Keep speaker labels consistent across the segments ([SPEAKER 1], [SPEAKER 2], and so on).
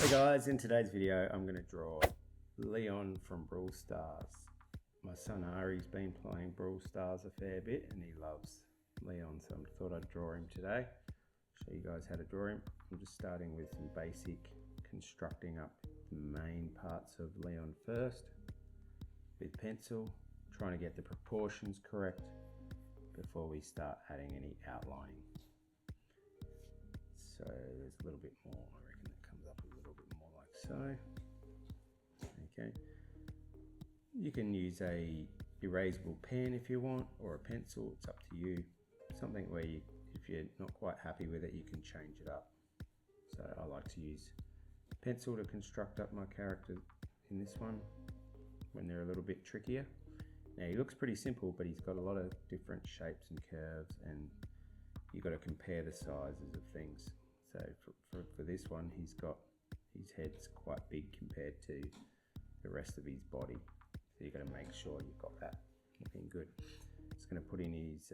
[SPEAKER 1] Hey guys, in today's video I'm going to draw Leon from Brawl Stars. My son Ari's been playing Brawl Stars a fair bit and he loves Leon, so I thought I'd draw him today. Show you guys how to draw him. I'm just starting with some basic constructing up the main parts of Leon first with pencil, trying to get the proportions correct before we start adding any outlining. So there's a little bit more, I reckon that comes up a little bit more like so. Okay, you can use a erasable pen if you want, or a pencil, it's up to you. Something where you, if you're not quite happy with it, you can change it up. So I like to use pencil to construct up my character in this one when they're a little bit trickier. Now he looks pretty simple, but he's got a lot of different shapes and curves, and you've got to compare the sizes of things. So for this one, his head's quite big compared to the rest of his body. So you've got to make sure you've got that looking good. Just going to put in his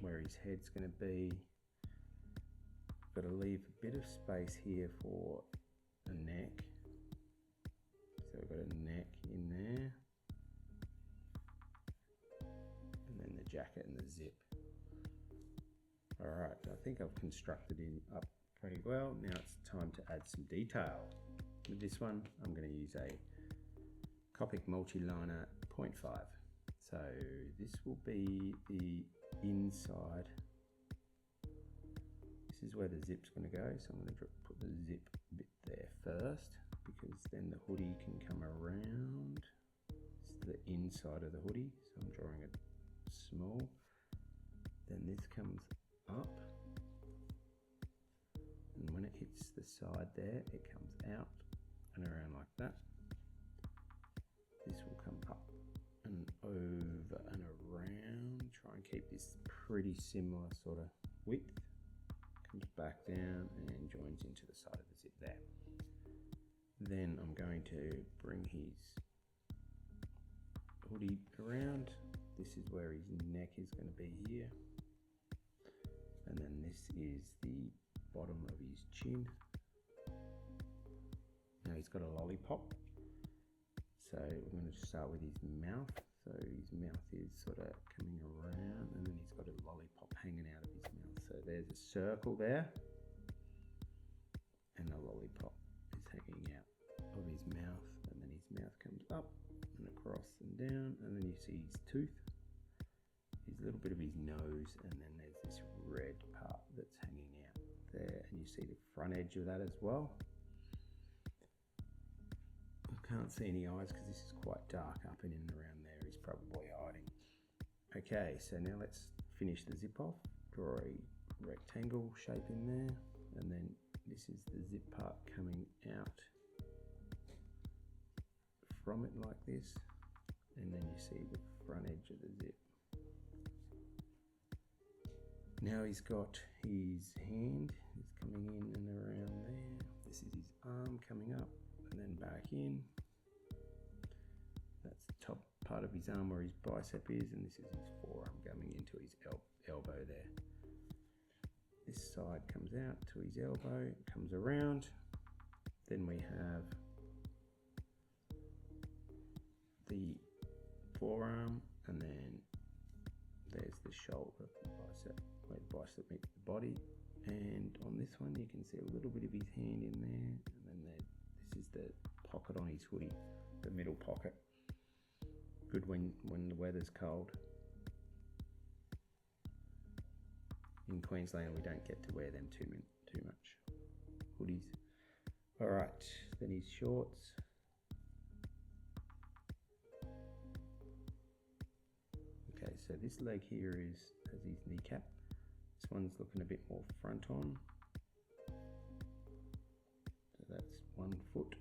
[SPEAKER 1] where his head's going to be. Got to leave a bit of space here for a neck. So we've got a neck in there, and then the jacket and the zip. Alright, I think I've constructed him up pretty well. Now it's time to add some detail. With this one, I'm going to use a Copic multi-liner 0.5. So this will be the inside. This is where the zip's going to go, so I'm going to put the zip bit there first, because then the hoodie can come around. This is the inside of the hoodie, so I'm drawing it small. Then this comes up, and when it hits the side there, it comes out and around like that. This will come up and over and around. Try and keep this pretty similar sort of width. Comes back down and joins into the side of the zip there. Then I'm going to bring his hoodie around. This is where his neck is going to be here. And then this is the bottom of his chin. Now he's got a lollipop. So we're going to start with his mouth. So his mouth is sort of coming around, and then he's got a lollipop hanging out of his mouth. So there's a circle there, and the lollipop is hanging out of his mouth, and then his mouth comes up and across and down, and then you see his tooth, his little bit of his nose, and then there's this red part that's hanging out there, and you see the front edge of that as well. I can't see any eyes because this is quite dark up and in and around there. He's probably hiding. Okay, so now let's finish the zip off. Draw a rectangle shape in there, and then this is the zip part coming out from it like this, and then you see the front edge of the zip. Now he's got his hand, it's coming in and around there. This is his arm coming up and then back in. That's the top part of his arm where his bicep is, and this is his forearm coming into his elbow there. This side comes out to his elbow, comes around. Then we have the forearm, and then there's the shoulder, bicep, where the bicep meets the body. And on this one you can see a little bit of his hand in there, and then this is the pocket on his hoodie, the middle pocket. Good when the weather's cold. In Queensland we don't get to wear them too much, hoodies. Alright, then his shorts. Okay, so this leg here has his kneecap. This one's looking a bit more front on. So that's 1 foot.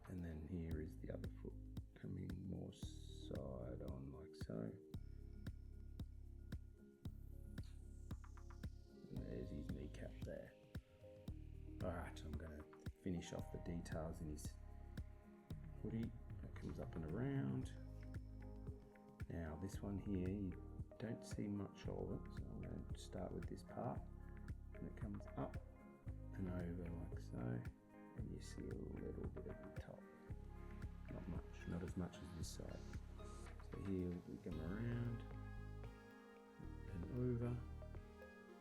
[SPEAKER 1] And then here is the other foot coming more side on like so. And there's his kneecap there. Alright, I'm going to finish off the details in his hoodie. That comes up and around. Now this one here, you don't see much of it, so I'm going to start with this part. and it comes up and over like so, and you see a little bit of the top. Not much, not as much as this side. So here we come around and over,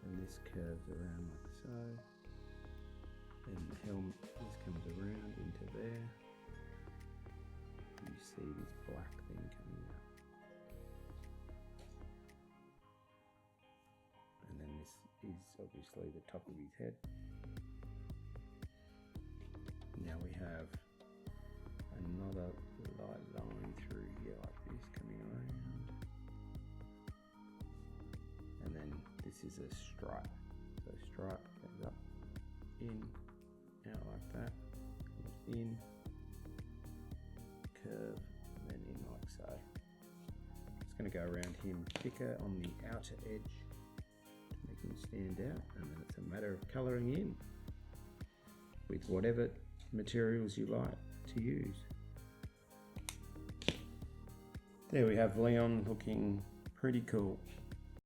[SPEAKER 1] and this curves around like so, and the helmet, this comes around into there. You see this black thing coming out. And then this is obviously the top of his head. Now we have another light line through here like this coming around. And then this is a stripe. So stripe goes up, in, out like that, comes in, curve, and then in like so. It's going to go around him thicker on the outer edge to make him stand out, and then it's a matter of colouring in with whatever materials you like to use. There we have Leon looking pretty cool.